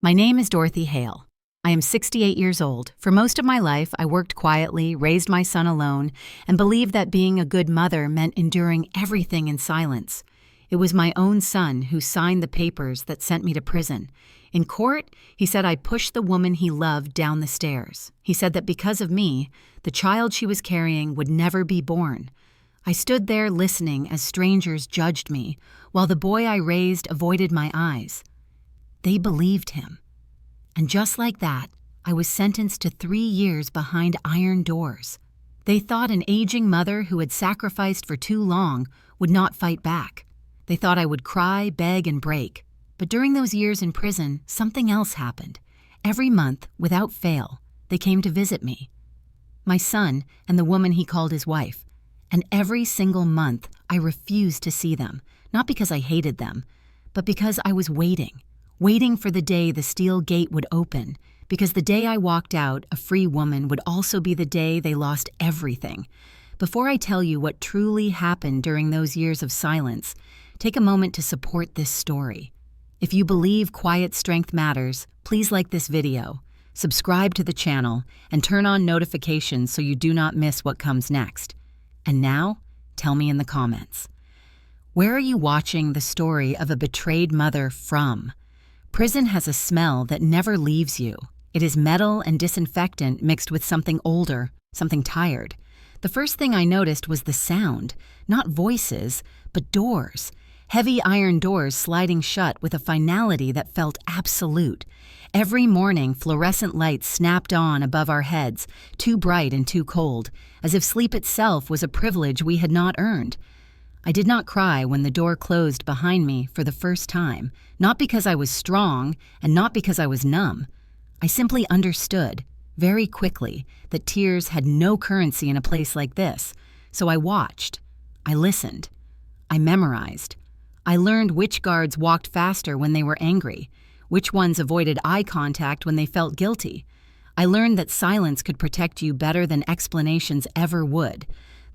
My name is Dorothy Hale. I am 68 years old. For most of my life, I worked quietly, raised my son alone, and believed that being a good mother meant enduring everything in silence. It was my own son who signed the papers that sent me to prison. In court, he said I pushed the woman he loved down the stairs. He said that because of me, the child she was carrying would never be born. I stood there listening as strangers judged me, while the boy I raised avoided my eyes. They believed him. And just like that, I was sentenced to 3 years behind iron doors. They thought an aging mother who had sacrificed for too long would not fight back. They thought I would cry, beg, and break. But during those years in prison, something else happened. Every month, without fail, they came to visit me. My son and the woman he called his wife. And every single month, I refused to see them, not because I hated them, but because I was waiting for the day the steel gate would open, because the day I walked out, a free woman, would also be the day they lost everything. Before I tell you what truly happened during those years of silence, take a moment to support this story. If you believe quiet strength matters, please like this video, subscribe to the channel, and turn on notifications so you do not miss what comes next. And now, tell me in the comments. Where are you watching the story of a betrayed mother from? Prison has a smell that never leaves you. It is metal and disinfectant mixed with something older, something tired. The first thing I noticed was the sound, not voices, but doors. Heavy iron doors sliding shut with a finality that felt absolute. Every morning, fluorescent lights snapped on above our heads, too bright and too cold, as if sleep itself was a privilege we had not earned. I did not cry when the door closed behind me for the first time, not because I was strong and not because I was numb. I simply understood, very quickly, that tears had no currency in a place like this. So I watched. I listened. I memorized. I learned which guards walked faster when they were angry, which ones avoided eye contact when they felt guilty. I learned that silence could protect you better than explanations ever would.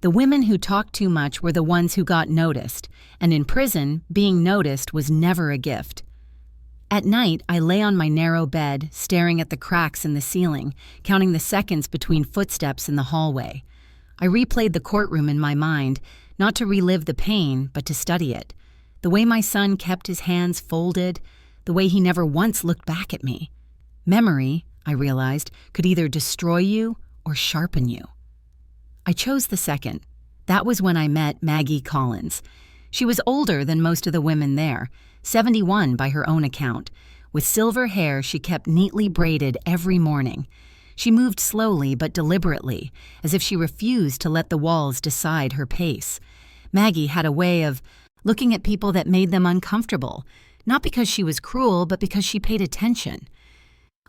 The women who talked too much were the ones who got noticed, and in prison, being noticed was never a gift. At night, I lay on my narrow bed, staring at the cracks in the ceiling, counting the seconds between footsteps in the hallway. I replayed the courtroom in my mind, not to relive the pain, but to study it. The way my son kept his hands folded, the way he never once looked back at me. Memory, I realized, could either destroy you or sharpen you. I chose the second. That was when I met Maggie Collins. She was older than most of the women there, 71 by her own account. With silver hair she kept neatly braided every morning. She moved slowly but deliberately, as if she refused to let the walls decide her pace. Maggie had a way of looking at people that made them uncomfortable, not because she was cruel, but because she paid attention.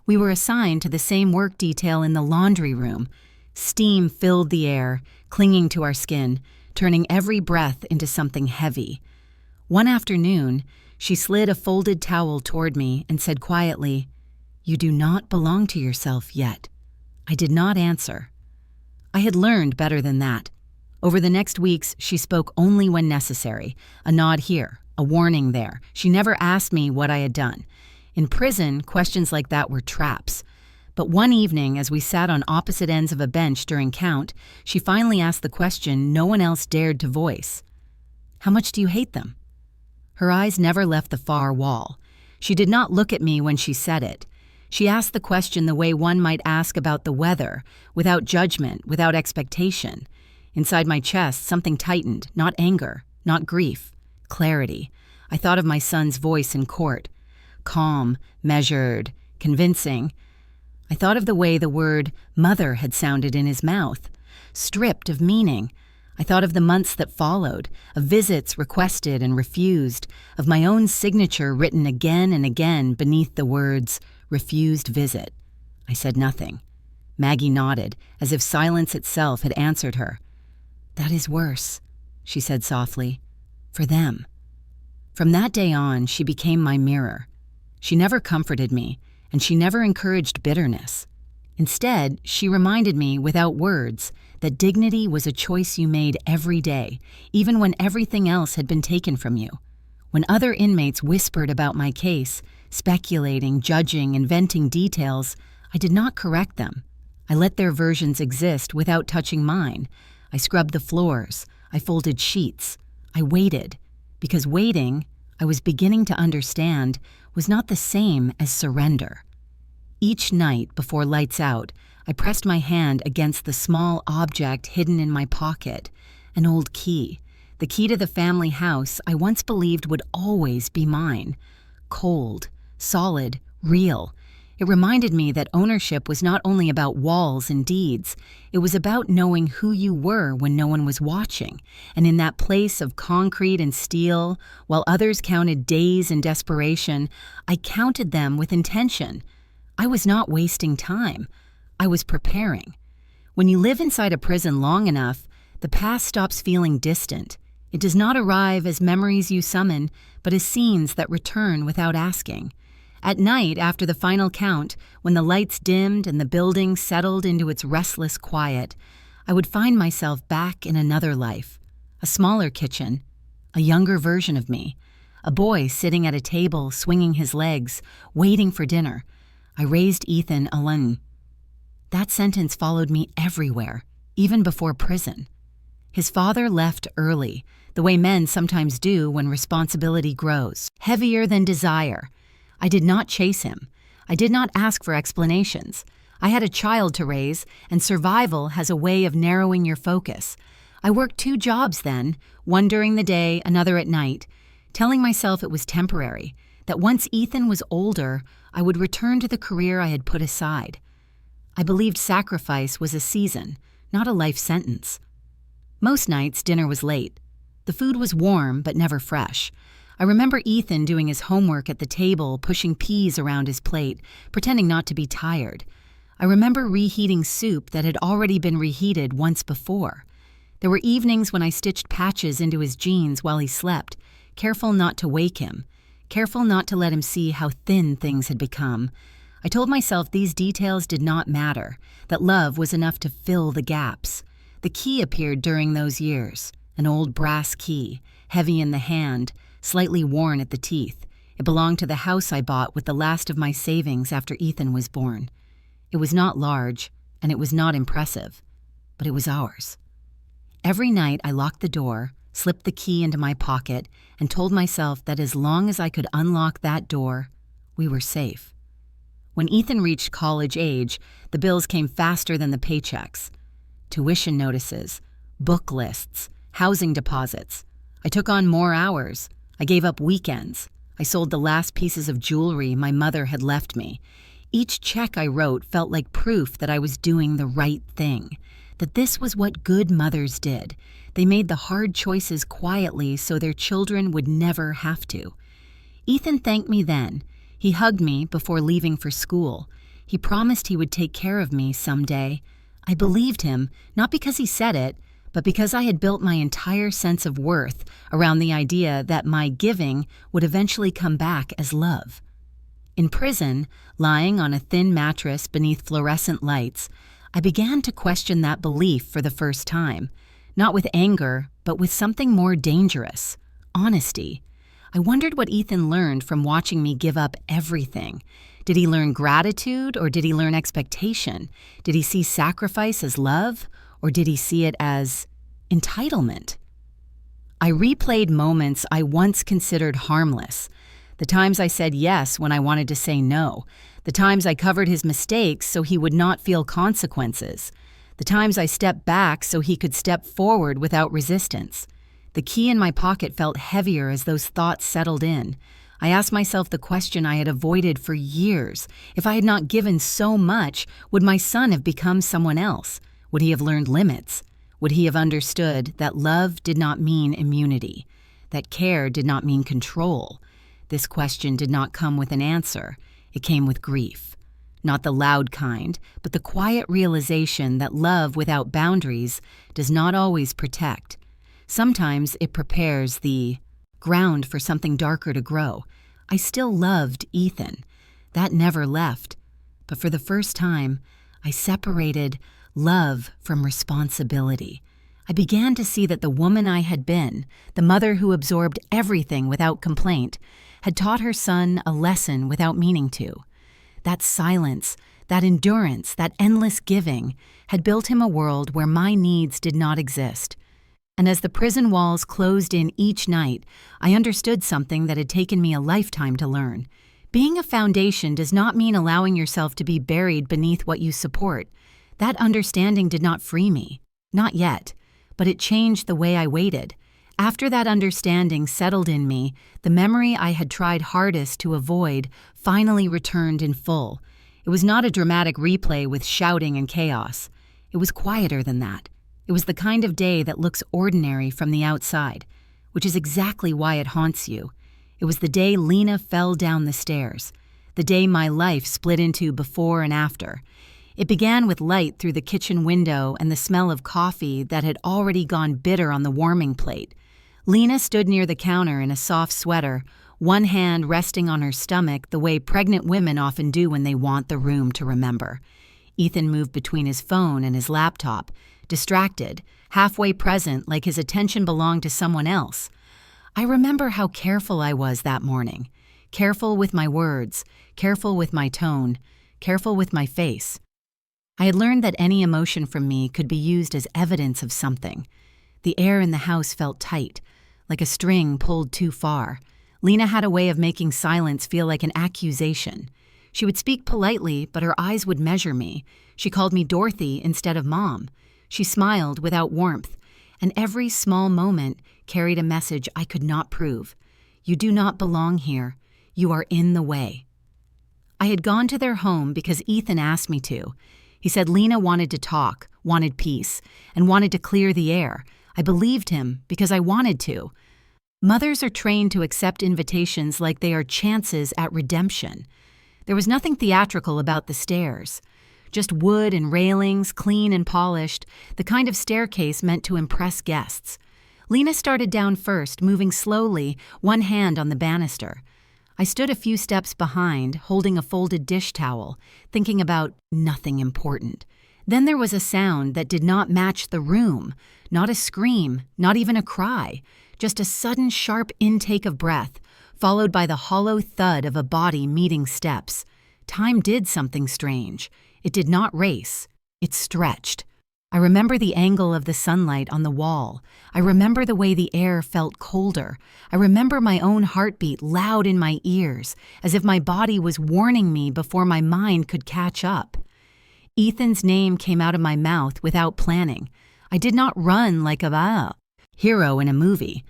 We were assigned to the same work detail in the laundry room. Steam filled the air, clinging to our skin, turning every breath into something heavy. One afternoon, she slid a folded towel toward me and said quietly, "You do not belong to yourself yet." I did not answer. I had learned better than that. Over the next weeks, she spoke only when necessary, a nod here, a warning there. She never asked me what I had done. In prison, questions like that were traps. But one evening, as we sat on opposite ends of a bench during count, she finally asked the question no one else dared to voice. "How much do you hate them?" Her eyes never left the far wall. She did not look at me when she said it. She asked the question the way one might ask about the weather, without judgment, without expectation. Inside my chest, something tightened, not anger, not grief, clarity. I thought of my son's voice in court. Calm, measured, convincing. I thought of the way the word mother had sounded in his mouth, stripped of meaning. I thought of the months that followed, of visits requested and refused, of my own signature written again and again beneath the words, refused visit. I said nothing. Maggie nodded, as if silence itself had answered her. "That is worse," she said softly, "for them." From that day on, she became my mirror. She never comforted me, and she never encouraged bitterness. Instead, she reminded me, without words, that dignity was a choice you made every day, even when everything else had been taken from you. When other inmates whispered about my case, speculating, judging, inventing details. I did not correct them. I let their versions exist without touching mine. I scrubbed the floors. I folded sheets. I waited, because waiting, I was beginning to understand, was not the same as surrender. Each night before lights out, I pressed my hand against the small object hidden in my pocket, an old key, the key to the family house I once believed would always be mine. Cold, solid, real. It reminded me that ownership was not only about walls and deeds, it was about knowing who you were when no one was watching, and in that place of concrete and steel, while others counted days in desperation, I counted them with intention. I was not wasting time. I was preparing. When you live inside a prison long enough, the past stops feeling distant. It does not arrive as memories you summon, but as scenes that return without asking. At night, after the final count, when the lights dimmed and the building settled into its restless quiet, I would find myself back in another life. A smaller kitchen, a younger version of me, a boy sitting at a table swinging his legs, waiting for dinner. I raised Ethan alone. That sentence followed me everywhere, even before prison. His father left early, the way men sometimes do when responsibility grows, heavier than desire. I did not chase him. I did not ask for explanations. I had a child to raise, and survival has a way of narrowing your focus. I worked 2 jobs then, one during the day, another at night, telling myself it was temporary, that once Ethan was older, I would return to the career I had put aside. I believed sacrifice was a season, not a life sentence. Most nights, dinner was late. The food was warm, but never fresh. I remember Ethan doing his homework at the table, pushing peas around his plate, pretending not to be tired. I remember reheating soup that had already been reheated once before. There were evenings when I stitched patches into his jeans while he slept, careful not to wake him, careful not to let him see how thin things had become. I told myself these details did not matter, that love was enough to fill the gaps. The key appeared during those years, an old brass key, heavy in the hand, slightly worn at the teeth. It belonged to the house I bought with the last of my savings after Ethan was born. It was not large, and it was not impressive, but it was ours. Every night I locked the door, slipped the key into my pocket, and told myself that as long as I could unlock that door, we were safe. When Ethan reached college age, the bills came faster than the paychecks. Tuition notices, book lists, housing deposits. I took on more hours. I gave up weekends. I sold the last pieces of jewelry my mother had left me. Each check I wrote felt like proof that I was doing the right thing, that this was what good mothers did. They made the hard choices quietly so their children would never have to. Ethan thanked me then. He hugged me before leaving for school. He promised he would take care of me someday. I believed him, not because he said it, but because I had built my entire sense of worth around the idea that my giving would eventually come back as love. In prison, lying on a thin mattress beneath fluorescent lights, I began to question that belief for the first time, not with anger, but with something more dangerous, honesty. I wondered what Ethan learned from watching me give up everything. Did he learn gratitude, or did he learn expectation? Did he see sacrifice as love, or did he see it as entitlement? I replayed moments I once considered harmless. The times I said yes when I wanted to say no. The times I covered his mistakes so he would not feel consequences. The times I stepped back so he could step forward without resistance. The key in my pocket felt heavier as those thoughts settled in. I asked myself the question I had avoided for years. If I had not given so much, would my son have become someone else? Would he have learned limits? Would he have understood that love did not mean immunity, that care did not mean control? This question did not come with an answer. It came with grief. Not the loud kind, but the quiet realization that love without boundaries does not always protect. Sometimes it prepares the ground for something darker to grow. I still loved Ethan. That never left. But for the first time, I separated love from responsibility. I began to see that the woman I had been, the mother who absorbed everything without complaint, had taught her son a lesson without meaning to. That silence, that endurance, that endless giving had built him a world where my needs did not exist. And as the prison walls closed in each night, I understood something that had taken me a lifetime to learn. Being a foundation does not mean allowing yourself to be buried beneath what you support. That understanding did not free me. Not yet. But it changed the way I waited. After that understanding settled in me, the memory I had tried hardest to avoid finally returned in full. It was not a dramatic replay with shouting and chaos. It was quieter than that. It was the kind of day that looks ordinary from the outside, which is exactly why it haunts you. It was the day Lena fell down the stairs, the day my life split into before and after. It began with light through the kitchen window and the smell of coffee that had already gone bitter on the warming plate. Lena stood near the counter in a soft sweater, one hand resting on her stomach the way pregnant women often do when they want the room to remember. Ethan moved between his phone and his laptop, distracted, halfway present like his attention belonged to someone else. I remember how careful I was that morning. Careful with my words, careful with my tone, careful with my face. I had learned that any emotion from me could be used as evidence of something. The air in the house felt tight, like a string pulled too far. Lena had a way of making silence feel like an accusation. She would speak politely, but her eyes would measure me. She called me Dorothy instead of Mom. She smiled without warmth, and every small moment carried a message I could not prove. You do not belong here. You are in the way. I had gone to their home because Ethan asked me to. He said Lena wanted to talk, wanted peace, and wanted to clear the air. I believed him because I wanted to. Mothers are trained to accept invitations like they are chances at redemption. There was nothing theatrical about the stairs. Just wood and railings, clean and polished, the kind of staircase meant to impress guests. Lena started down first, moving slowly, one hand on the banister. I stood a few steps behind, holding a folded dish towel, thinking about nothing important. Then there was a sound that did not match the room, not a scream, not even a cry, just a sudden sharp intake of breath, followed by the hollow thud of a body meeting steps. Time did something strange. It did not race. It stretched. I remember the angle of the sunlight on the wall. I remember the way the air felt colder. I remember my own heartbeat loud in my ears, as if my body was warning me before my mind could catch up. Ethan's name came out of my mouth without planning. I did not run like a hero in a movie.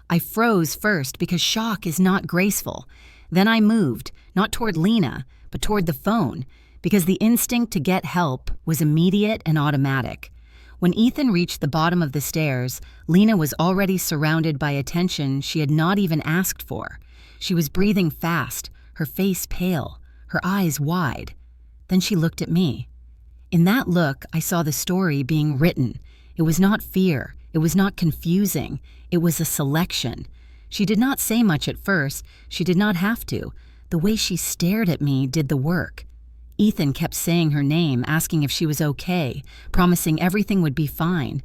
I froze first because shock is not graceful. Then I moved, not toward Lena, but toward the phone, because the instinct to get help was immediate and automatic. When Ethan reached the bottom of the stairs, Lena was already surrounded by attention she had not even asked for. She was breathing fast, her face pale, her eyes wide. Then she looked at me. In that look, I saw the story being written. It was not fear. It was not confusing. It was a selection. She did not say much at first. She did not have to. The way she stared at me did the work. Ethan kept saying her name, asking if she was okay, promising everything would be fine.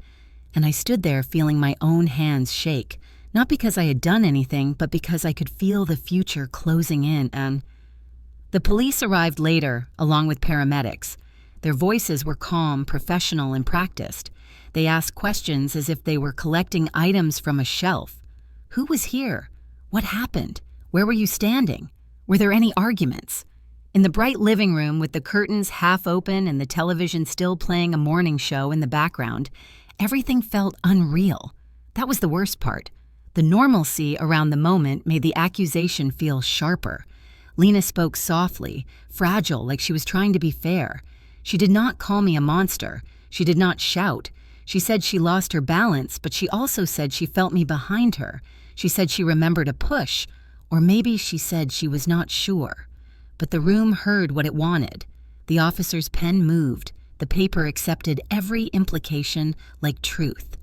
And I stood there feeling my own hands shake, not because I had done anything, but because I could feel the future closing in. And the police arrived later, along with paramedics. Their voices were calm, professional, and practiced. They asked questions as if they were collecting items from a shelf. Who was here? What happened? Where were you standing? Were there any arguments? In the bright living room with the curtains half open and the television still playing a morning show in the background, everything felt unreal. That was the worst part. The normalcy around the moment made the accusation feel sharper. Lena spoke softly, fragile, like she was trying to be fair. She did not call me a monster. She did not shout. She said she lost her balance, but she also said she felt me behind her. She said she remembered a push, or maybe she said she was not sure. But the room heard what it wanted. The officer's pen moved. The paper accepted every implication like truth.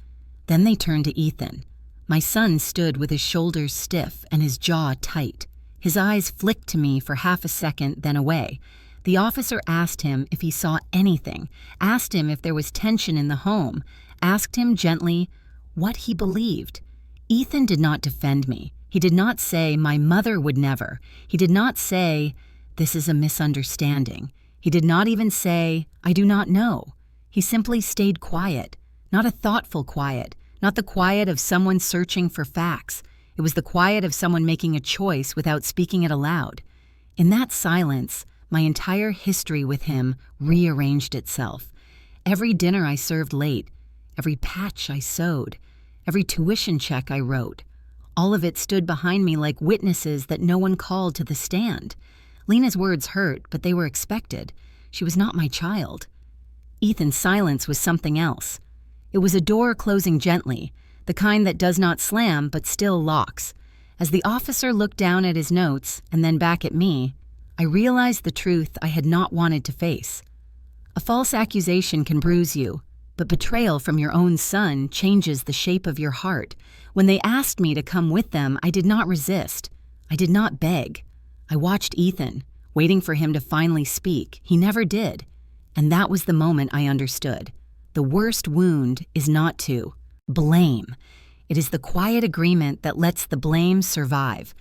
Then they turned to Ethan. My son stood with his shoulders stiff and his jaw tight. His eyes flicked to me for half a second, then away. The officer asked him if he saw anything, asked him if there was tension in the home, asked him gently what he believed. Ethan did not defend me. He did not say, "My mother would never." He did not say, "This is a misunderstanding." He did not even say, "I do not know." He simply stayed quiet, not a thoughtful quiet, not the quiet of someone searching for facts. It was the quiet of someone making a choice without speaking it aloud. In that silence, my entire history with him rearranged itself. Every dinner I served late, every patch I sewed, every tuition check I wrote, all of it stood behind me like witnesses that no one called to the stand. Lena's words hurt, but they were expected. She was not my child. Ethan's silence was something else. It was a door closing gently, the kind that does not slam but still locks. As the officer looked down at his notes and then back at me, I realized the truth I had not wanted to face. A false accusation can bruise you, but betrayal from your own son changes the shape of your heart. When they asked me to come with them, I did not resist. I did not beg. I watched Ethan, waiting for him to finally speak. He never did. And that was the moment I understood. The worst wound is not to blame. It is the quiet agreement that lets the blame survive.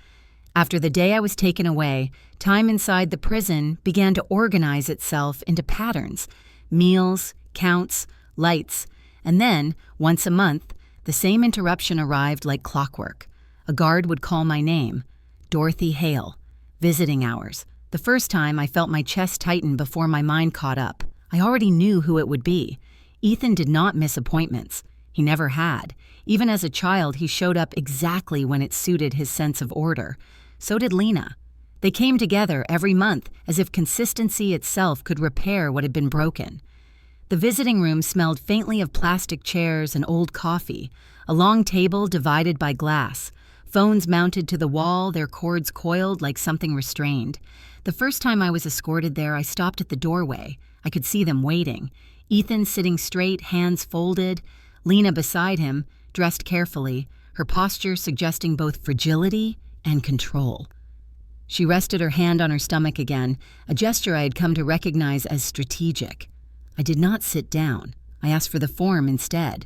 After the day I was taken away, time inside the prison began to organize itself into patterns: meals, counts, lights, and then, once a month, the same interruption arrived like clockwork. A guard would call my name, Dorothy Hale. Visiting hours. The first time I felt my chest tighten before my mind caught up. I already knew who it would be. Ethan did not miss appointments. He never had. Even as a child, he showed up exactly when it suited his sense of order. So did Lena. They came together every month as if consistency itself could repair what had been broken. The visiting room smelled faintly of plastic chairs and old coffee, a long table divided by glass, phones mounted to the wall, their cords coiled like something restrained. The first time I was escorted there, I stopped at the doorway. I could see them waiting. Ethan sitting straight, hands folded, Lena beside him, dressed carefully, her posture suggesting both fragility and control. She rested her hand on her stomach again, a gesture I had come to recognize as strategic. I did not sit down. I asked for the form instead.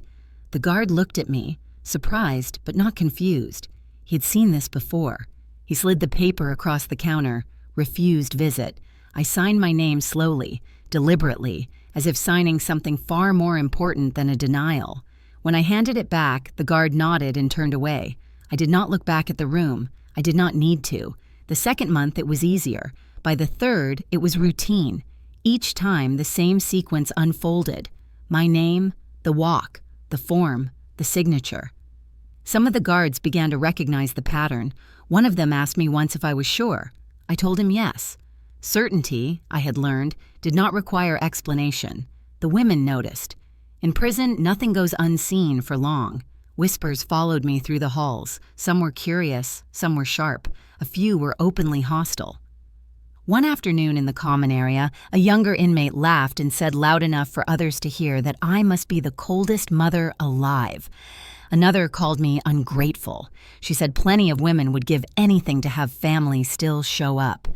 The guard looked at me, surprised but not confused. He had seen this before. He slid the paper across the counter. Refused visit. I signed my name slowly, deliberately, as if signing something far more important than a denial. When I handed it back, the guard nodded and turned away. I did not look back at the room. I did not need to. The second month, it was easier. By the third, it was routine. Each time, the same sequence unfolded. My name, the walk, the form, the signature. Some of the guards began to recognize the pattern. One of them asked me once if I was sure. I told him yes. Certainty, I had learned, did not require explanation. The women noticed. In prison, nothing goes unseen for long. Whispers followed me through the halls. Some were curious, some were sharp. A few were openly hostile. One afternoon in the common area, a younger inmate laughed and said loud enough for others to hear that I must be the coldest mother alive. Another called me ungrateful. She said plenty of women would give anything to have family still show up.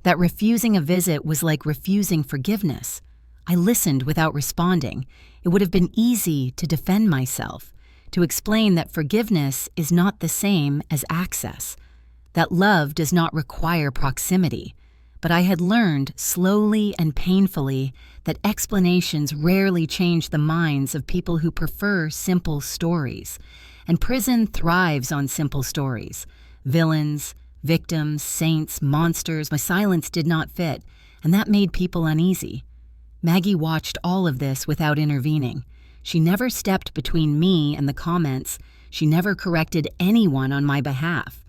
That refusing a visit was like refusing forgiveness. I listened without responding. It would have been easy to defend myself, to explain that forgiveness is not the same as access, that love does not require proximity. But I had learned slowly and painfully that explanations rarely change the minds of people who prefer simple stories. And prison thrives on simple stories. Villains, victims, saints, monsters. My silence did not fit, and that made people uneasy. Maggie watched all of this without intervening. She never stepped between me and the comments. She never corrected anyone on my behalf.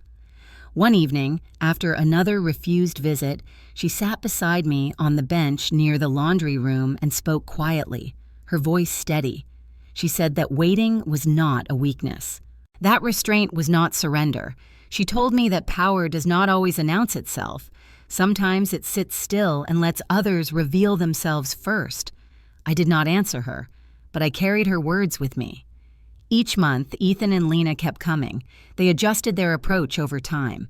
One evening, after another refused visit, she sat beside me on the bench near the laundry room and spoke quietly, her voice steady. She said that waiting was not a weakness. That restraint was not surrender. She told me that power does not always announce itself. Sometimes it sits still and lets others reveal themselves first. I did not answer her, but I carried her words with me. Each month, Ethan and Lena kept coming. They adjusted their approach over time.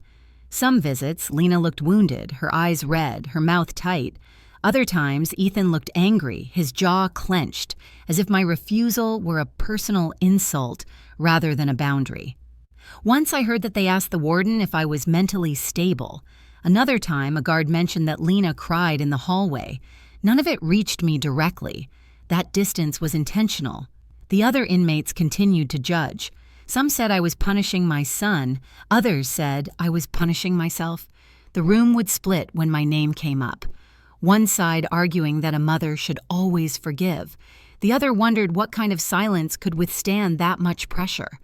Some visits, Lena looked wounded, her eyes red, her mouth tight. Other times, Ethan looked angry, his jaw clenched, as if my refusal were a personal insult rather than a boundary. Once I heard that they asked the warden if I was mentally stable. Another time, a guard mentioned that Lena cried in the hallway. None of it reached me directly. That distance was intentional. The other inmates continued to judge. Some said I was punishing my son. Others said I was punishing myself. The room would split when my name came up. One side arguing that a mother should always forgive. The other wondered what kind of silence could withstand that much pressure.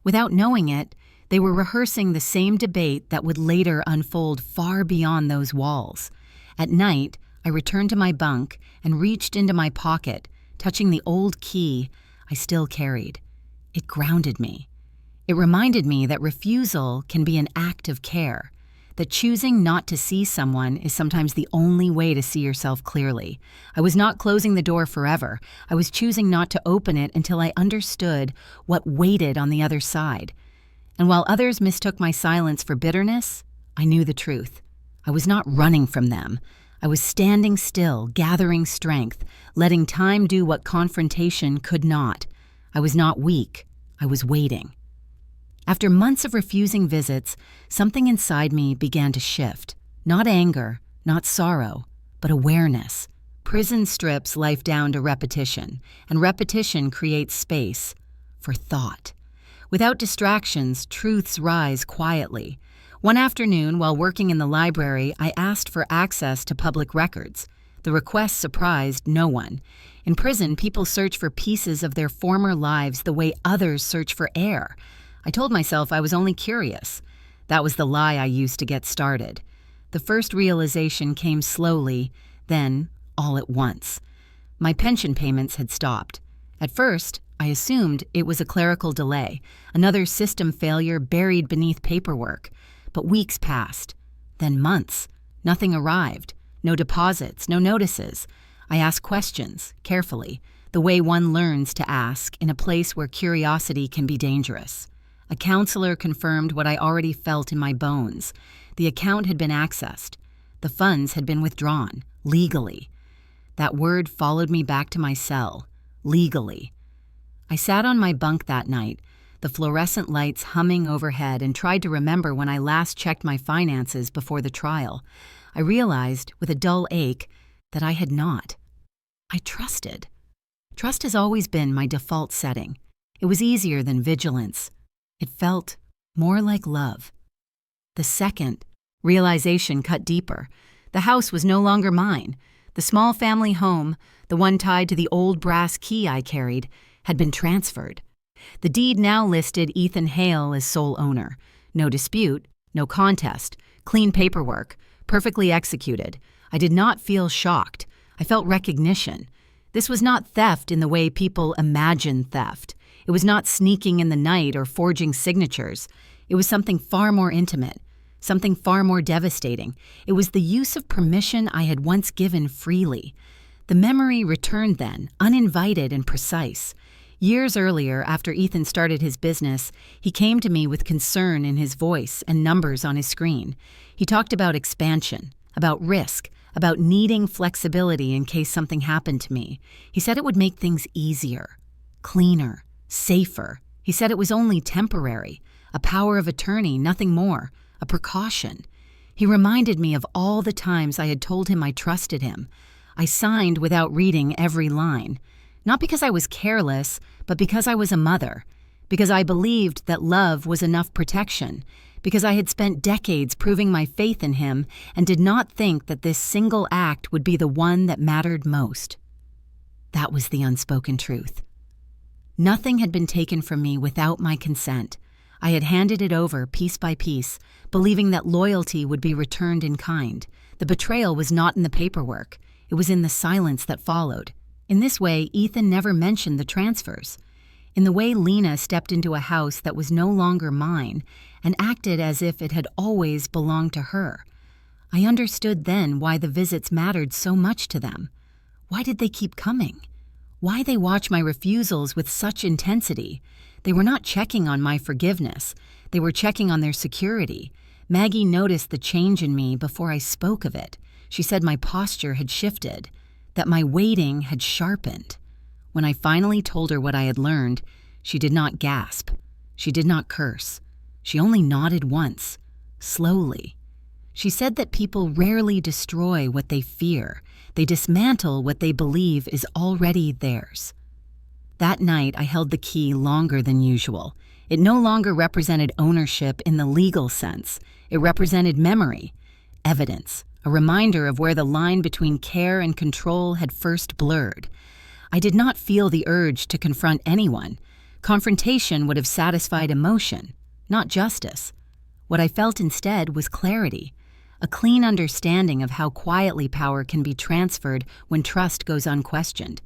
Without knowing it, they were rehearsing the same debate that would later unfold far beyond those walls. At night, I returned to my bunk and reached into my pocket, touching the old key I still carried. It grounded me. It reminded me that refusal can be an act of care, that choosing not to see someone is sometimes the only way to see yourself clearly. I was not closing the door forever. I was choosing not to open it until I understood what waited on the other side. And while others mistook my silence for bitterness, I knew the truth. I was not running from them. I was standing still, gathering strength, letting time do what confrontation could not. I was not weak. I was waiting. After months of refusing visits, something inside me began to shift. Not anger, not sorrow, but awareness. Prison strips life down to repetition, and repetition creates space for thought. Without distractions, truths rise quietly. One afternoon, while working in the library, I asked for access to public records. The request surprised no one. In prison, people search for pieces of their former lives the way others search for air. I told myself I was only curious. That was the lie I used to get started. The first realization came slowly, then all at once. My pension payments had stopped. At first, I assumed it was a clerical delay, another system failure buried beneath paperwork. But weeks passed, then months. Nothing arrived. No deposits, no notices. I asked questions, carefully, the way one learns to ask in a place where curiosity can be dangerous. A counselor confirmed what I already felt in my bones. The account had been accessed. The funds had been withdrawn, legally. That word followed me back to my cell, legally. I sat on my bunk that night, the fluorescent lights humming overhead, and tried to remember when I last checked my finances before the trial. I realized, with a dull ache, that I had not. I trusted. Trust has always been my default setting. It was easier than vigilance. It felt more like love. The second, realization cut deeper. The house was no longer mine. The small family home, the one tied to the old brass key I carried, had been transferred. The deed now listed Ethan Hale as sole owner. No dispute, no contest, clean paperwork, perfectly executed. I did not feel shocked. I felt recognition. This was not theft in the way people imagine theft. It was not sneaking in the night or forging signatures. It was something far more intimate, something far more devastating. It was the use of permission I had once given freely. The memory returned then, uninvited and precise. Years earlier, after Ethan started his business, he came to me with concern in his voice and numbers on his screen. He talked about expansion, about risk, about needing flexibility in case something happened to me. He said it would make things easier, cleaner, safer. He said it was only temporary, a power of attorney, nothing more, a precaution. He reminded me of all the times I had told him I trusted him. I signed without reading every line. Not because I was careless, but because I was a mother, because I believed that love was enough protection, because I had spent decades proving my faith in him and did not think that this single act would be the one that mattered most. That was the unspoken truth. Nothing had been taken from me without my consent. I had handed it over piece by piece, believing that loyalty would be returned in kind. The betrayal was not in the paperwork. It was in the silence that followed. In this way, Ethan never mentioned the transfers. In the way Lena stepped into a house that was no longer mine and acted as if it had always belonged to her. I understood then why the visits mattered so much to them. Why did they keep coming? Why they watch my refusals with such intensity? They were not checking on my forgiveness. They were checking on their security. Maggie noticed the change in me before I spoke of it. She said my posture had shifted, that my waiting had sharpened. When I finally told her what I had learned, she did not gasp. She did not curse. She only nodded once, slowly. She said that people rarely destroy what they fear. They dismantle what they believe is already theirs. That night, I held the key longer than usual. It no longer represented ownership in the legal sense. It represented memory, evidence, a reminder of where the line between care and control had first blurred. I did not feel the urge to confront anyone. Confrontation would have satisfied emotion, not justice. What I felt instead was clarity, a clean understanding of how quietly power can be transferred when trust goes unquestioned.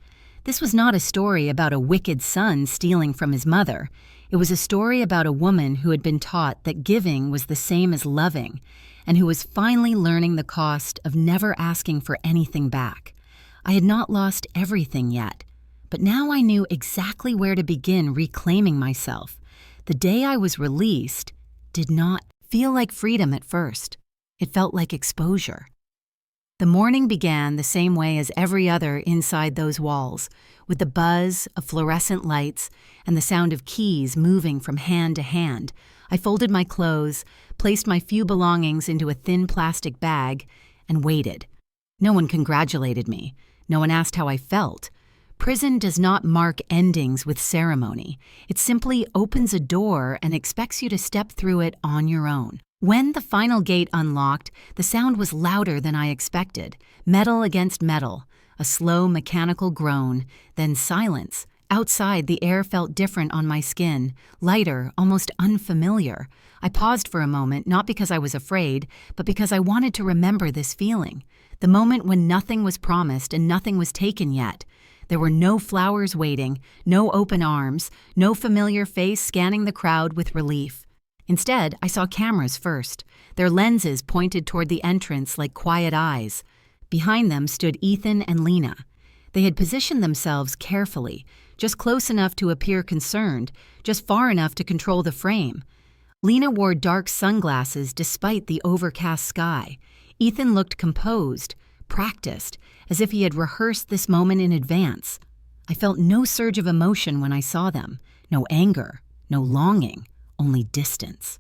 This was not a story about a wicked son stealing from his mother. It was a story about a woman who had been taught that giving was the same as loving, and who was finally learning the cost of never asking for anything back. I had not lost everything yet, but now I knew exactly where to begin reclaiming myself. The day I was released did not feel like freedom at first. It felt like exposure. The morning began the same way as every other inside those walls, with the buzz of fluorescent lights and the sound of keys moving from hand to hand. I folded my clothes, placed my few belongings into a thin plastic bag, and waited. No one congratulated me. No one asked how I felt. Prison does not mark endings with ceremony. It simply opens a door and expects you to step through it on your own. When the final gate unlocked, the sound was louder than I expected. Metal against metal, a slow mechanical groan, then silence. Outside, the air felt different on my skin, lighter, almost unfamiliar. I paused for a moment, not because I was afraid, but because I wanted to remember this feeling. The moment when nothing was promised and nothing was taken yet. There were no flowers waiting, no open arms, no familiar face scanning the crowd with relief. Instead, I saw cameras first, their lenses pointed toward the entrance like quiet eyes. Behind them stood Ethan and Lena. They had positioned themselves carefully, just close enough to appear concerned, just far enough to control the frame. Lena wore dark sunglasses despite the overcast sky. Ethan looked composed, practiced, as if he had rehearsed this moment in advance. I felt no surge of emotion when I saw them, no anger, no longing. Only distance.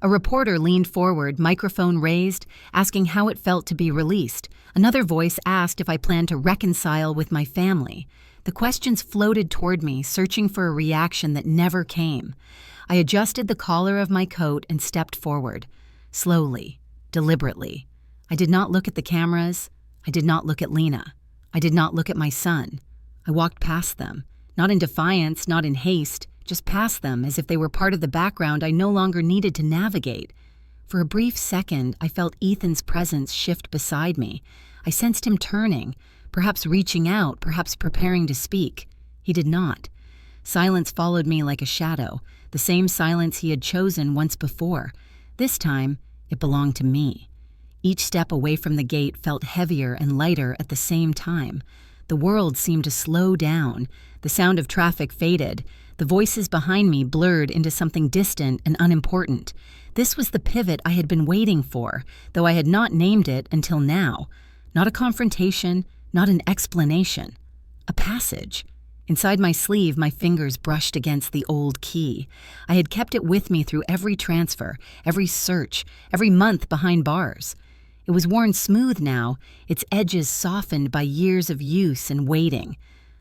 A reporter leaned forward, microphone raised, asking how it felt to be released. Another voice asked if I planned to reconcile with my family. The questions floated toward me, searching for a reaction that never came. I adjusted the collar of my coat and stepped forward. Slowly, deliberately. I did not look at the cameras. I did not look at Lena. I did not look at my son. I walked past them, not in defiance, not in haste, just past them as if they were part of the background I no longer needed to navigate. For a brief second, I felt Ethan's presence shift beside me. I sensed him turning, perhaps reaching out, perhaps preparing to speak. He did not. Silence followed me like a shadow, the same silence he had chosen once before. This time, it belonged to me. Each step away from the gate felt heavier and lighter at the same time. The world seemed to slow down. The sound of traffic faded. The voices behind me blurred into something distant and unimportant. This was the pivot I had been waiting for, though I had not named it until now. Not a confrontation, not an explanation. A passage. Inside my sleeve, my fingers brushed against the old key. I had kept it with me through every transfer, every search, every month behind bars. It was worn smooth now, its edges softened by years of use and waiting.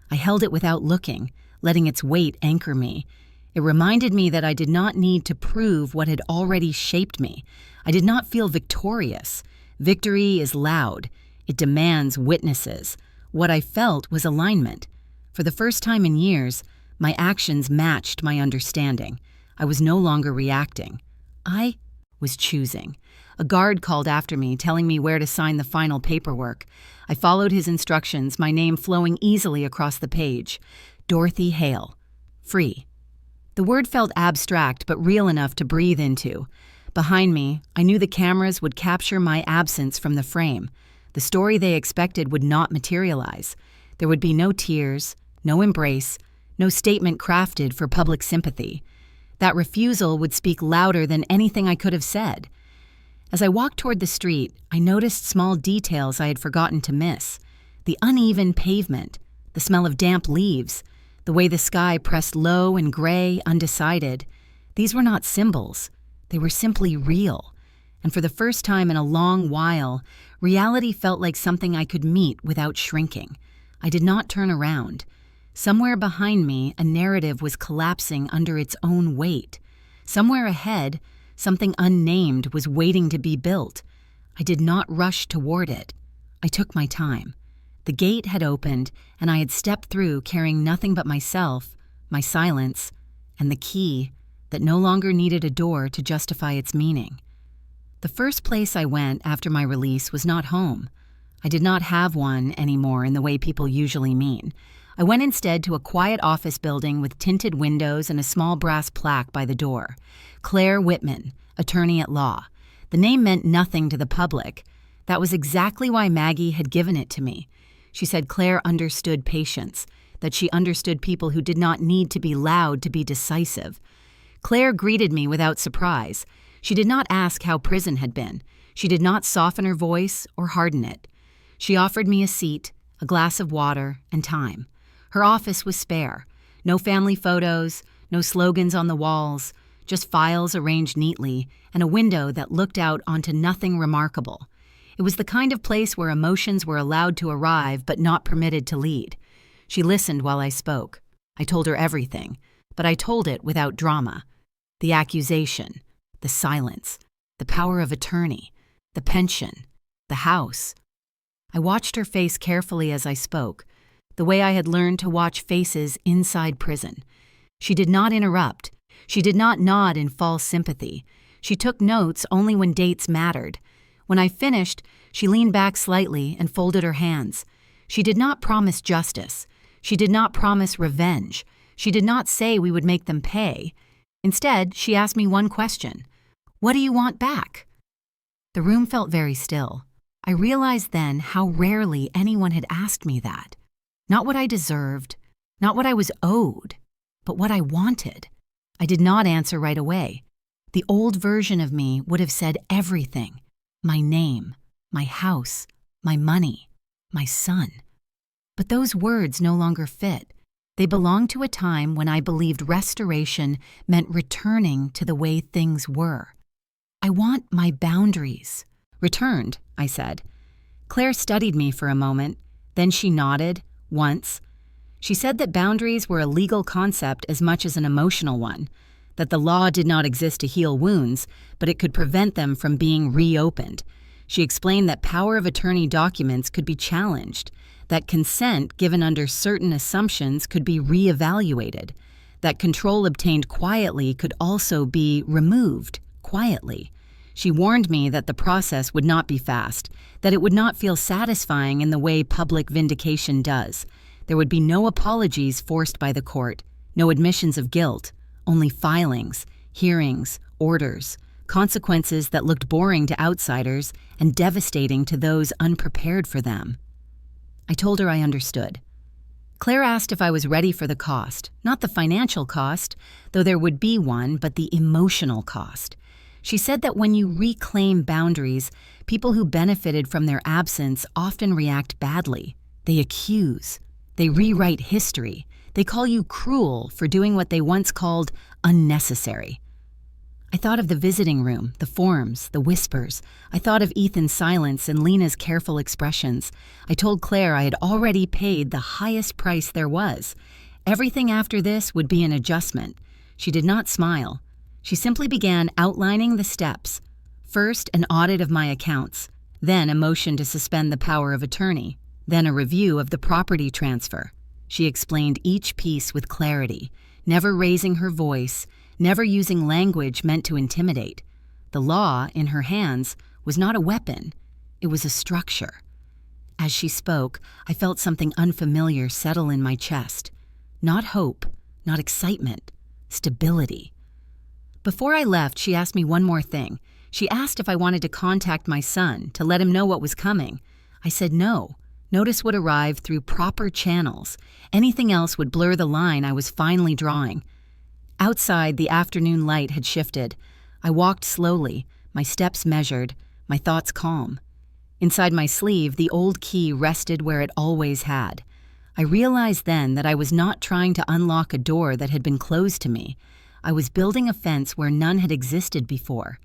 I held it without looking, letting its weight anchor me. It reminded me that I did not need to prove what had already shaped me. I did not feel victorious. Victory is loud. It demands witnesses. What I felt was alignment. For the first time in years, my actions matched my understanding. I was no longer reacting. I was choosing. A guard called after me, telling me where to sign the final paperwork. I followed his instructions, my name flowing easily across the page. Dorothy Hale. Free. The word felt abstract but real enough to breathe into. Behind me, I knew the cameras would capture my absence from the frame. The story they expected would not materialize. There would be no tears, no embrace, no statement crafted for public sympathy. That refusal would speak louder than anything I could have said. As I walked toward the street, I noticed small details I had forgotten to miss. The uneven pavement, the smell of damp leaves, the way the sky pressed low and gray, undecided. These were not symbols. They were simply real. And for the first time in a long while, reality felt like something I could meet without shrinking. I did not turn around. Somewhere behind me, a narrative was collapsing under its own weight. Somewhere ahead, something unnamed was waiting to be built. I did not rush toward it. I took my time. The gate had opened, and I had stepped through carrying nothing but myself, my silence, and the key that no longer needed a door to justify its meaning. The first place I went after my release was not home. I did not have one anymore in the way people usually mean. I went instead to a quiet office building with tinted windows and a small brass plaque by the door. Claire Whitman, attorney at law. The name meant nothing to the public. That was exactly why Maggie had given it to me. She said Claire understood patience, that she understood people who did not need to be loud to be decisive. Claire greeted me without surprise. She did not ask how prison had been. She did not soften her voice or harden it. She offered me a seat, a glass of water, and time. Her office was spare. No family photos, no slogans on the walls, just files arranged neatly, and a window that looked out onto nothing remarkable. It was the kind of place where emotions were allowed to arrive but not permitted to lead. She listened while I spoke. I told her everything, but I told it without drama. The accusation, the silence, the power of attorney, the pension, the house. I watched her face carefully as I spoke, the way I had learned to watch faces inside prison. She did not interrupt. She did not nod in false sympathy. She took notes only when dates mattered. When I finished, she leaned back slightly and folded her hands. She did not promise justice. She did not promise revenge. She did not say we would make them pay. Instead, she asked me one question. What do you want back? The room felt very still. I realized then how rarely anyone had asked me that. Not what I deserved, not what I was owed, but what I wanted. I did not answer right away. The old version of me would have said everything. My name, my house, my money, my son. But those words no longer fit. They belonged to a time when I believed restoration meant returning to the way things were. I want my boundaries. Returned, I said. Claire studied me for a moment. Then she nodded, once. She said that boundaries were a legal concept as much as an emotional one, that the law did not exist to heal wounds, but it could prevent them from being reopened. She explained that power of attorney documents could be challenged, that consent given under certain assumptions could be reevaluated, that control obtained quietly could also be removed quietly. She warned me that the process would not be fast, that it would not feel satisfying in the way public vindication does. There would be no apologies forced by the court, no admissions of guilt, only filings, hearings, orders, consequences that looked boring to outsiders and devastating to those unprepared for them. I told her I understood. Claire asked if I was ready for the cost, not the financial cost, though there would be one, but the emotional cost. She said that when you reclaim boundaries, people who benefited from their absence often react badly. They accuse. They rewrite history. They call you cruel for doing what they once called unnecessary. I thought of the visiting room, the forms, the whispers. I thought of Ethan's silence and Lena's careful expressions. I told Claire I had already paid the highest price there was. Everything after this would be an adjustment. She did not smile. She simply began outlining the steps. First, an audit of my accounts, then a motion to suspend the power of attorney, then a review of the property transfer. She explained each piece with clarity, never raising her voice, never using language meant to intimidate. The law, in her hands, was not a weapon. It was a structure. As she spoke, I felt something unfamiliar settle in my chest. Not hope, not excitement, stability. Before I left, she asked me one more thing. She asked if I wanted to contact my son to let him know what was coming. I said no. Notice would arrive through proper channels. Anything else would blur the line I was finally drawing. Outside, the afternoon light had shifted. I walked slowly, my steps measured, my thoughts calm. Inside my sleeve, the old key rested where it always had. I realized then that I was not trying to unlock a door that had been closed to me. I was building a fence where none had existed before.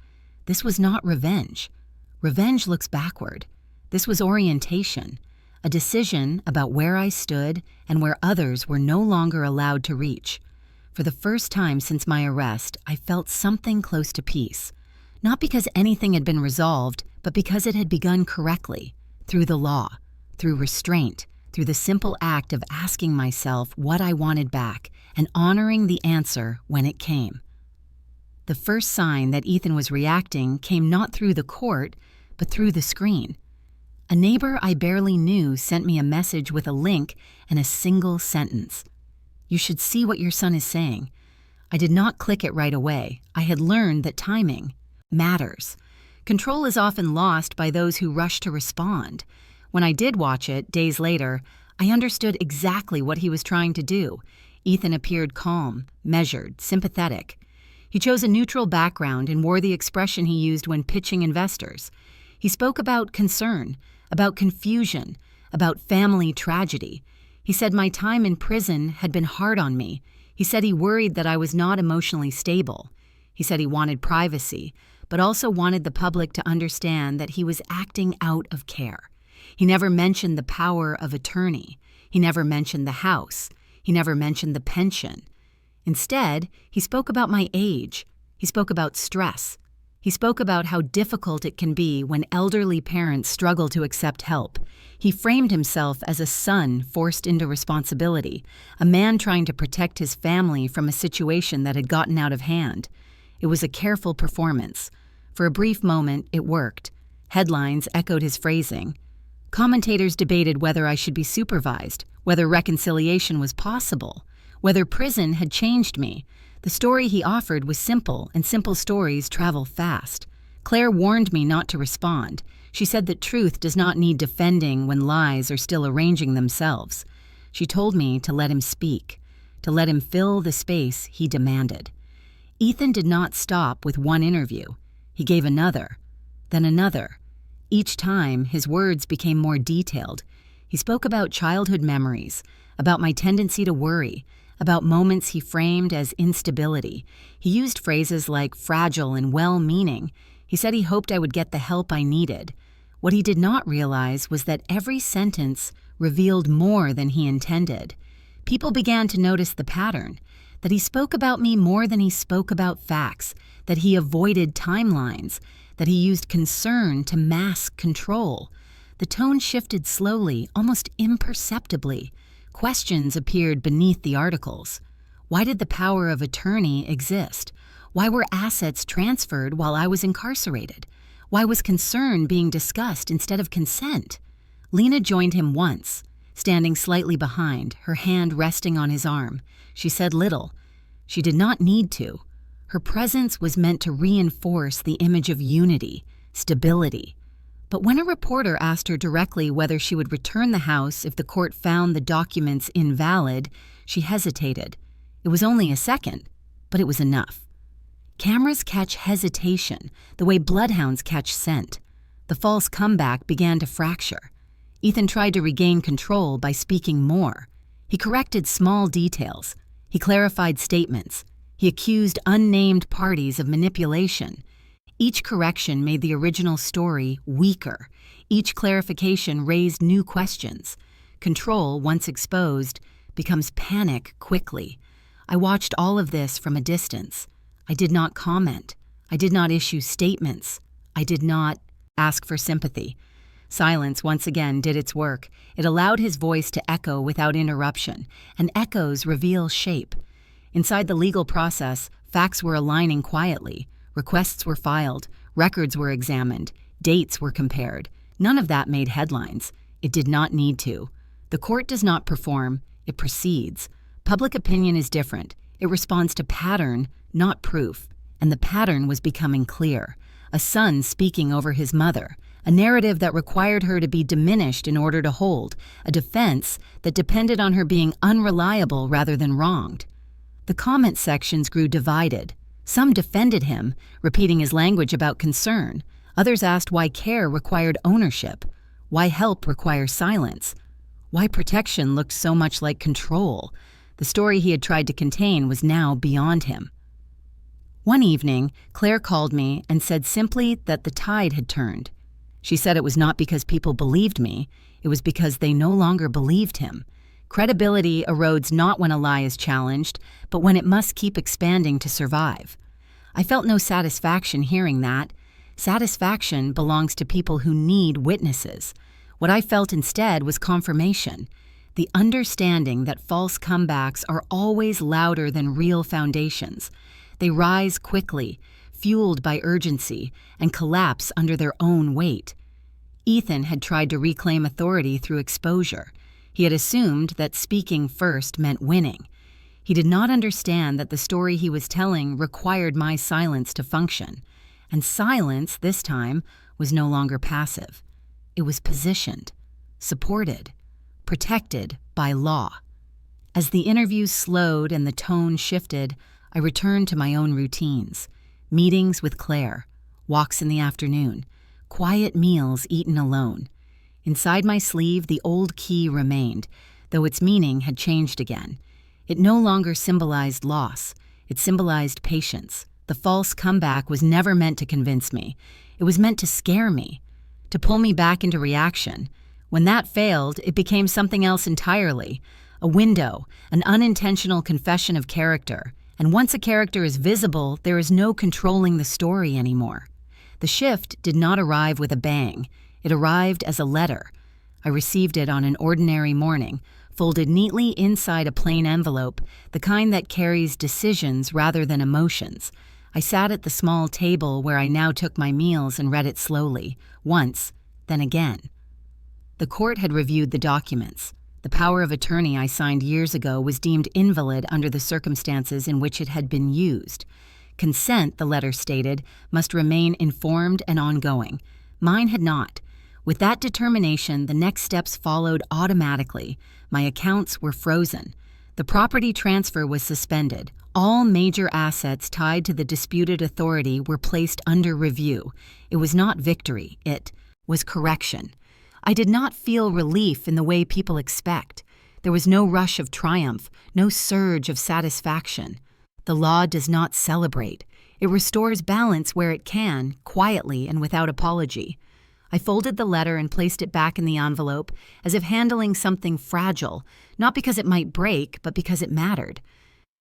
This was not revenge. Revenge looks backward. This was orientation, a decision about where I stood and where others were no longer allowed to reach. For the first time since my arrest, I felt something close to peace. Not because anything had been resolved, but because it had begun correctly, through the law, through restraint, through the simple act of asking myself what I wanted back and honoring the answer when it came. The first sign that Ethan was reacting came not through the court, but through the screen. A neighbor I barely knew sent me a message with a link and a single sentence. "You should see what your son is saying." I did not click it right away. I had learned that timing matters. Control is often lost by those who rush to respond. When I did watch it, days later, I understood exactly what he was trying to do. Ethan appeared calm, measured, sympathetic. He chose a neutral background and wore the expression he used when pitching investors. He spoke about concern, about confusion, about family tragedy. He said my time in prison had been hard on me. He said he worried that I was not emotionally stable. He said he wanted privacy, but also wanted the public to understand that he was acting out of care. He never mentioned the power of attorney. He never mentioned the house. He never mentioned the pension. Instead, he spoke about my age. He spoke about stress. He spoke about how difficult it can be when elderly parents struggle to accept help. He framed himself as a son forced into responsibility, a man trying to protect his family from a situation that had gotten out of hand. It was a careful performance. For a brief moment, it worked. Headlines echoed his phrasing. Commentators debated whether I should be supervised, whether reconciliation was possible, whether prison had changed me. The story he offered was simple, and simple stories travel fast. Claire warned me not to respond. She said that truth does not need defending when lies are still arranging themselves. She told me to let him speak, to let him fill the space he demanded. Ethan did not stop with one interview. He gave another, then another. Each time, his words became more detailed. He spoke about childhood memories, about my tendency to worry, about moments he framed as instability. He used phrases like fragile and well-meaning. He said he hoped I would get the help I needed. What he did not realize was that every sentence revealed more than he intended. People began to notice the pattern, that he spoke about me more than he spoke about facts, that he avoided timelines, that he used concern to mask control. The tone shifted slowly, almost imperceptibly. Questions appeared beneath the articles. Why did the power of attorney exist? Why were assets transferred while I was incarcerated? Why was concern being discussed instead of consent? Lena joined him once, standing slightly behind, her hand resting on his arm. She said little. She did not need to. Her presence was meant to reinforce the image of unity, stability. But when a reporter asked her directly whether she would return the house if the court found the documents invalid, she hesitated. It was only a second, but it was enough. Cameras catch hesitation, the way bloodhounds catch scent. The false comeback began to fracture. Ethan tried to regain control by speaking more. He corrected small details. He clarified statements. He accused unnamed parties of manipulation. Each correction made the original story weaker. Each clarification raised new questions. Control, once exposed, becomes panic quickly. I watched all of this from a distance. I did not comment. I did not issue statements. I did not ask for sympathy. Silence once again did its work. It allowed his voice to echo without interruption, and echoes reveal shape. Inside the legal process, facts were aligning quietly. Requests were filed, records were examined, dates were compared. None of that made headlines. It did not need to. The court does not perform, it proceeds. Public opinion is different. It responds to pattern, not proof. And the pattern was becoming clear. A son speaking over his mother, a narrative that required her to be diminished in order to hold, a defense that depended on her being unreliable rather than wronged. The comment sections grew divided. Some defended him, repeating his language about concern. Others asked why care required ownership, why help requires silence, why protection looked so much like control. The story he had tried to contain was now beyond him. One evening, Claire called me and said simply that the tide had turned. She said it was not because people believed me, it was because they no longer believed him. Credibility erodes not when a lie is challenged, but when it must keep expanding to survive. I felt no satisfaction hearing that. Satisfaction belongs to people who need witnesses. What I felt instead was confirmation, the understanding that false comebacks are always louder than real foundations. They rise quickly, fueled by urgency, and collapse under their own weight. Ethan had tried to reclaim authority through exposure. He had assumed that speaking first meant winning. He did not understand that the story he was telling required my silence to function. And silence, this time, was no longer passive. It was positioned, supported, protected by law. As the interviews slowed and the tone shifted, I returned to my own routines. Meetings with Claire, walks in the afternoon, quiet meals eaten alone. Inside my sleeve, the old key remained, though its meaning had changed again. It no longer symbolized loss. It symbolized patience. The false comeback was never meant to convince me. It was meant to scare me, to pull me back into reaction. When that failed, it became something else entirely, a window, an unintentional confession of character. And once a character is visible, there is no controlling the story anymore. The shift did not arrive with a bang. It arrived as a letter. I received it on an ordinary morning, folded neatly inside a plain envelope, the kind that carries decisions rather than emotions. I sat at the small table where I now took my meals and read it slowly, once, then again. The court had reviewed the documents. The power of attorney I signed years ago was deemed invalid under the circumstances in which it had been used. Consent, the letter stated, must remain informed and ongoing. Mine had not. With that determination, the next steps followed automatically. My accounts were frozen. The property transfer was suspended. All major assets tied to the disputed authority were placed under review. It was not victory. It was correction. I did not feel relief in the way people expect. There was no rush of triumph, no surge of satisfaction. The law does not celebrate. It restores balance where it can, quietly and without apology. I folded the letter and placed it back in the envelope, as if handling something fragile, not because it might break, but because it mattered.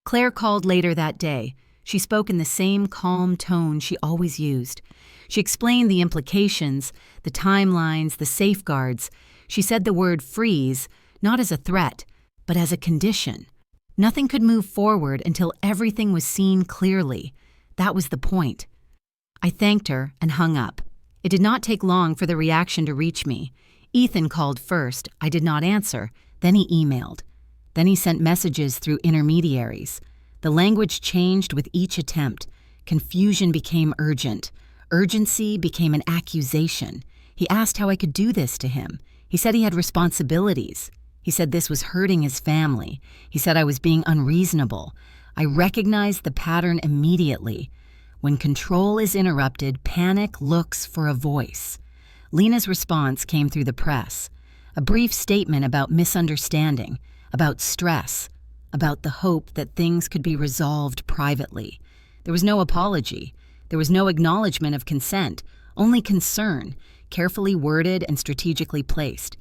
Claire called later that day. She spoke in the same calm tone she always used. She explained the implications, the timelines, the safeguards. She said the word freeze, not as a threat, but as a condition. Nothing could move forward until everything was seen clearly. That was the point. I thanked her and hung up. It did not take long for the reaction to reach me. Ethan called first. I did not answer. Then he emailed. Then he sent messages through intermediaries. The language changed with each attempt. Confusion became urgent. Urgency became an accusation. He asked how I could do this to him. He said he had responsibilities. He said this was hurting his family. He said I was being unreasonable. I recognized the pattern immediately. When control is interrupted, panic looks for a voice. Lena's response came through the press. A brief statement about misunderstanding, about stress, about the hope that things could be resolved privately. There was no apology. There was no acknowledgement of consent, only concern, carefully worded and strategically placed.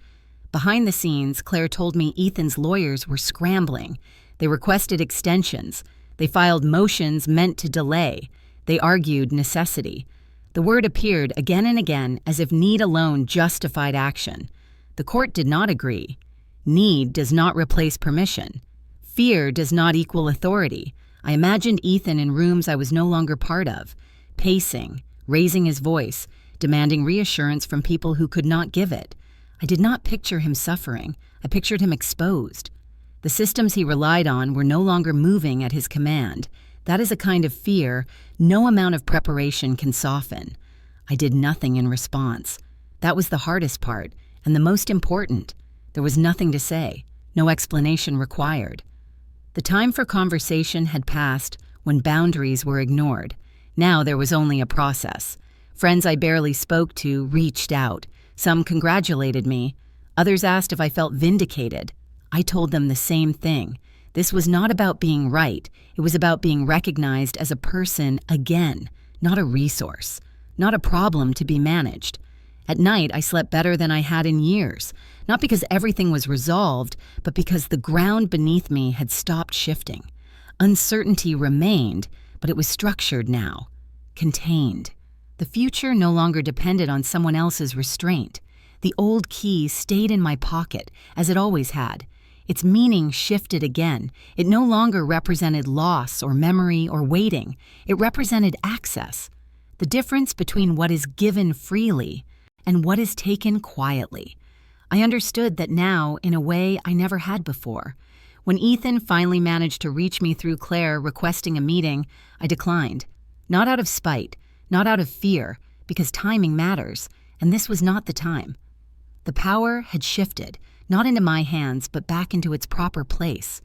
Behind the scenes, Claire told me Ethan's lawyers were scrambling. They requested extensions. They filed motions meant to delay. They argued necessity. The word appeared again and again as if need alone justified action. The court did not agree. Need does not replace permission. Fear does not equal authority. I imagined Ethan in rooms I was no longer part of, pacing, raising his voice, demanding reassurance from people who could not give it. I did not picture him suffering. I pictured him exposed. The systems he relied on were no longer moving at his command. That is a kind of fear no amount of preparation can soften. I did nothing in response. That was the hardest part, and the most important. There was nothing to say, no explanation required. The time for conversation had passed when boundaries were ignored. Now there was only a process. Friends I barely spoke to reached out. Some congratulated me. Others asked if I felt vindicated. I told them the same thing. This was not about being right. It was about being recognized as a person again, not a resource, not a problem to be managed. At night, I slept better than I had in years, not because everything was resolved, but because the ground beneath me had stopped shifting. Uncertainty remained, but it was structured now, contained. The future no longer depended on someone else's restraint. The old key stayed in my pocket, as it always had. Its meaning shifted again. It no longer represented loss or memory or waiting. It represented access. The difference between what is given freely and what is taken quietly. I understood that now in a way I never had before. When Ethan finally managed to reach me through Claire requesting a meeting, I declined. Not out of spite, not out of fear, because timing matters, and this was not the time. The power had shifted, not into my hands, but back into its proper place.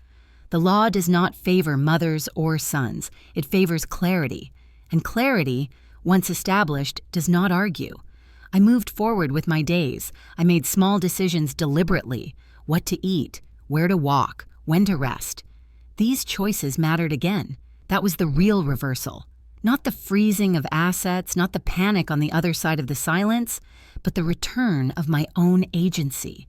The law does not favor mothers or sons. It favors clarity. And clarity, once established, does not argue. I moved forward with my days. I made small decisions deliberately. What to eat, where to walk, when to rest. These choices mattered again. That was the real reversal. Not the freezing of assets, not the panic on the other side of the silence, but the return of my own agency.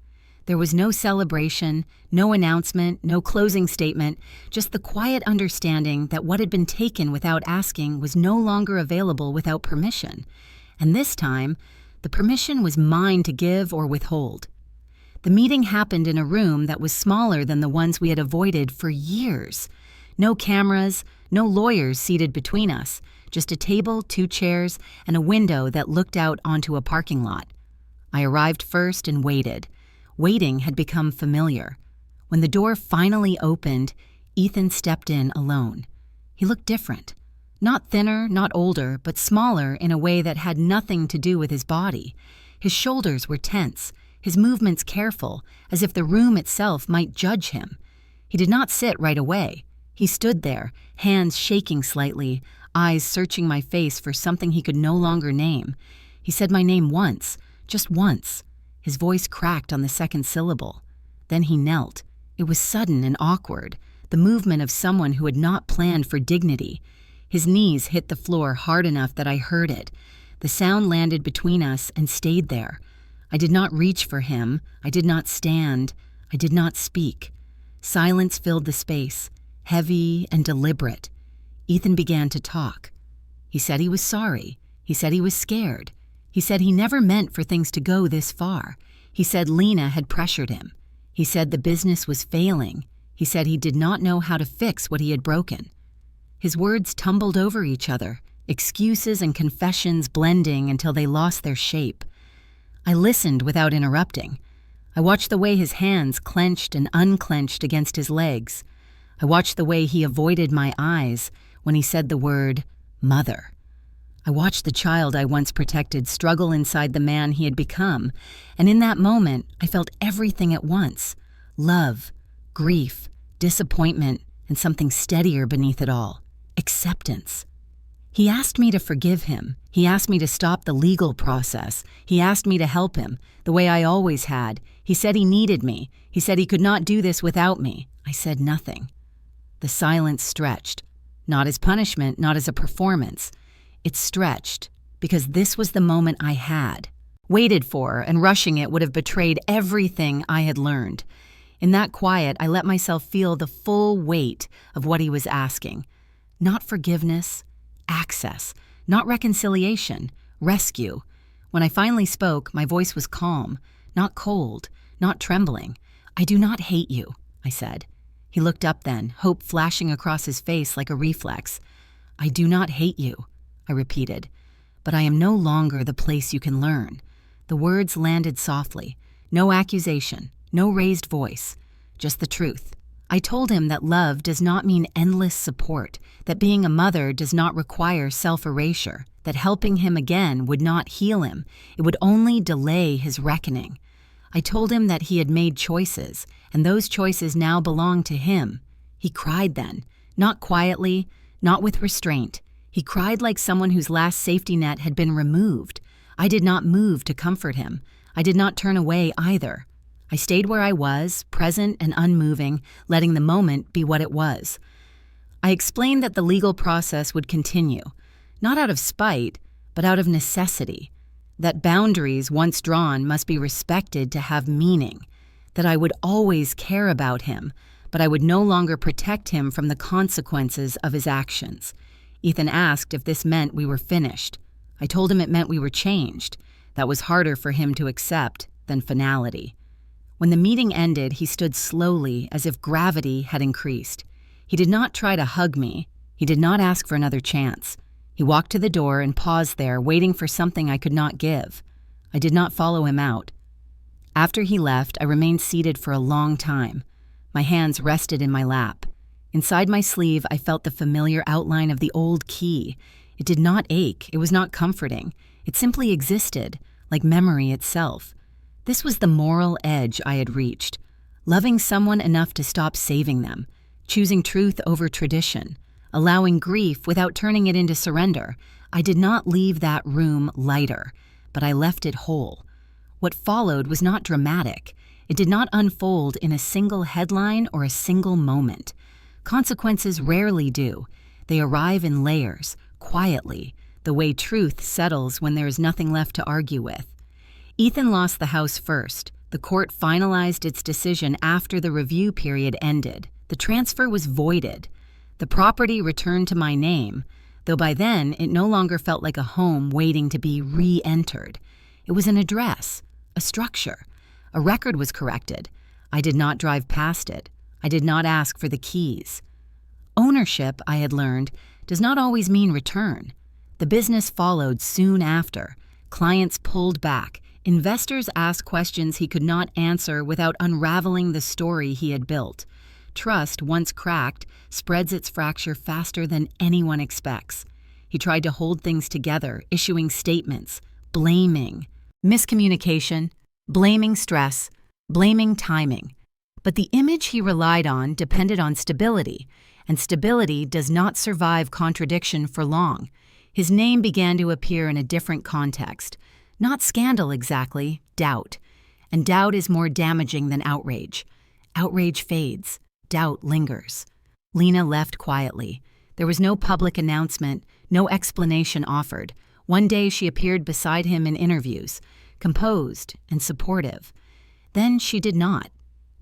There was no celebration, no announcement, no closing statement, just the quiet understanding that what had been taken without asking was no longer available without permission. And this time, the permission was mine to give or withhold. The meeting happened in a room that was smaller than the ones we had avoided for years. No cameras, no lawyers seated between us, just a table, 2 chairs, and a window that looked out onto a parking lot. I arrived first and waited. Waiting had become familiar. When the door finally opened, Ethan stepped in alone. He looked different. Not thinner, not older, but smaller in a way that had nothing to do with his body. His shoulders were tense, his movements careful, as if the room itself might judge him. He did not sit right away. He stood there, hands shaking slightly, eyes searching my face for something he could no longer name. He said my name once, just once. His voice cracked on the second syllable. Then he knelt. It was sudden and awkward, the movement of someone who had not planned for dignity. His knees hit the floor hard enough that I heard it. The sound landed between us and stayed there. I did not reach for him. I did not stand. I did not speak. Silence filled the space, heavy and deliberate. Ethan began to talk. He said he was sorry. He said he was scared. He said he never meant for things to go this far. He said Lena had pressured him. He said the business was failing. He said he did not know how to fix what he had broken. His words tumbled over each other, excuses and confessions blending until they lost their shape. I listened without interrupting. I watched the way his hands clenched and unclenched against his legs. I watched the way he avoided my eyes when he said the word, mother. I watched the child I once protected struggle inside the man he had become, and in that moment, I felt everything at once. Love, grief, disappointment, and something steadier beneath it all. Acceptance. He asked me to forgive him. He asked me to stop the legal process. He asked me to help him, the way I always had. He said he needed me. He said he could not do this without me. I said nothing. The silence stretched. Not as punishment, not as a performance. It stretched because this was the moment I had. Waited for, and rushing it would have betrayed everything I had learned. In that quiet, I let myself feel the full weight of what he was asking. Not forgiveness, access. Not reconciliation, rescue. When I finally spoke, my voice was calm, not cold, not trembling. I do not hate you, I said. He looked up then, hope flashing across his face like a reflex. I do not hate you, I repeated. But I am no longer the place you can learn. The words landed softly. No accusation, no raised voice, just the truth. I told him that love does not mean endless support, that being a mother does not require self-erasure, that helping him again would not heal him, it would only delay his reckoning. I told him that he had made choices, and those choices now belonged to him. He cried then, not quietly, not with restraint. He cried like someone whose last safety net had been removed. I did not move to comfort him. I did not turn away either. I stayed where I was, present and unmoving, letting the moment be what it was. I explained that the legal process would continue, not out of spite, but out of necessity, that boundaries once drawn must be respected to have meaning, that I would always care about him, but I would no longer protect him from the consequences of his actions. Ethan asked if this meant we were finished. I told him it meant we were changed. That was harder for him to accept than finality. When the meeting ended, he stood slowly as if gravity had increased. He did not try to hug me. He did not ask for another chance. He walked to the door and paused there, waiting for something I could not give. I did not follow him out. After he left, I remained seated for a long time. My hands rested in my lap. Inside my sleeve, I felt the familiar outline of the old key. It did not ache. It was not comforting. It simply existed, like memory itself. This was the moral edge I had reached. Loving someone enough to stop saving them. Choosing truth over tradition. Allowing grief without turning it into surrender. I did not leave that room lighter, but I left it whole. What followed was not dramatic. It did not unfold in a single headline or a single moment. Consequences rarely do. They arrive in layers, quietly, the way truth settles when there is nothing left to argue with. Ethan lost the house first. The court finalized its decision after the review period ended. The transfer was voided. The property returned to my name, though by then it no longer felt like a home waiting to be re-entered. It was an address, a structure. A record was corrected. I did not drive past it. I did not ask for the keys. Ownership, I had learned, does not always mean return. The business followed soon after. Clients pulled back. Investors asked questions he could not answer without unraveling the story he had built. Trust, once cracked, spreads its fracture faster than anyone expects. He tried to hold things together, issuing statements, blaming miscommunication, blaming stress, blaming timing. But the image he relied on depended on stability, and stability does not survive contradiction for long. His name began to appear in a different context. Not scandal exactly, doubt. And doubt is more damaging than outrage. Outrage fades. Doubt lingers. Lena left quietly. There was no public announcement, no explanation offered. One day she appeared beside him in interviews, composed and supportive. Then she did not.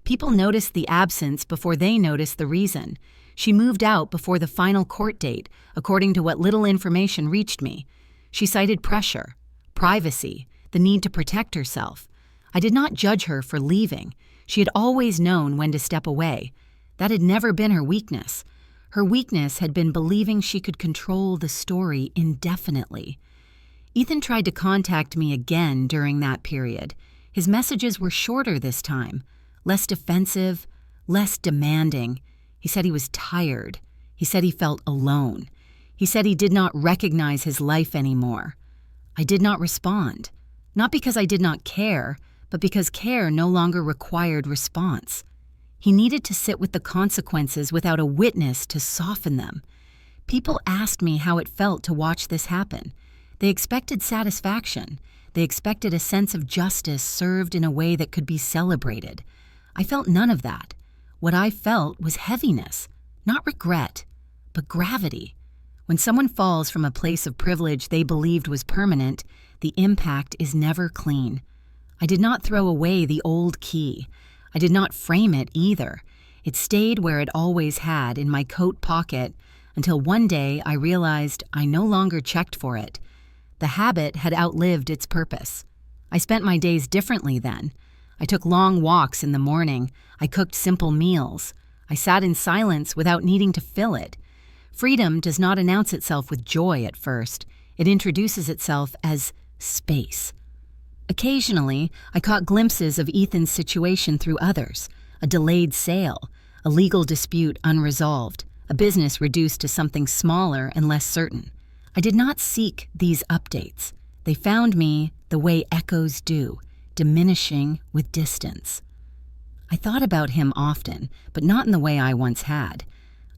People noticed the absence before they noticed the reason. She moved out before the final court date, according to what little information reached me. She cited pressure, privacy, the need to protect herself. I did not judge her for leaving. She had always known when to step away. That had never been her weakness. Her weakness had been believing she could control the story indefinitely. Ethan tried to contact me again during that period. His messages were shorter this time, less defensive, less demanding. He said he was tired. He said he felt alone. He said he did not recognize his life anymore. I did not respond, not because I did not care, but because care no longer required response. He needed to sit with the consequences without a witness to soften them. People asked me how it felt to watch this happen. They expected satisfaction. They expected a sense of justice served in a way that could be celebrated. I felt none of that. What I felt was heaviness, not regret, but gravity. When someone falls from a place of privilege they believed was permanent, the impact is never clean. I did not throw away the old key. I did not frame it either. It stayed where it always had, in my coat pocket, until one day I realized I no longer checked for it. The habit had outlived its purpose. I spent my days differently then. I took long walks in the morning. I cooked simple meals. I sat in silence without needing to fill it. Freedom does not announce itself with joy at first. It introduces itself as space. Occasionally, I caught glimpses of Ethan's situation through others. A delayed sale, a legal dispute unresolved, a business reduced to something smaller and less certain. I did not seek these updates. They found me the way echoes do, diminishing with distance. I thought about him often, but not in the way I once had.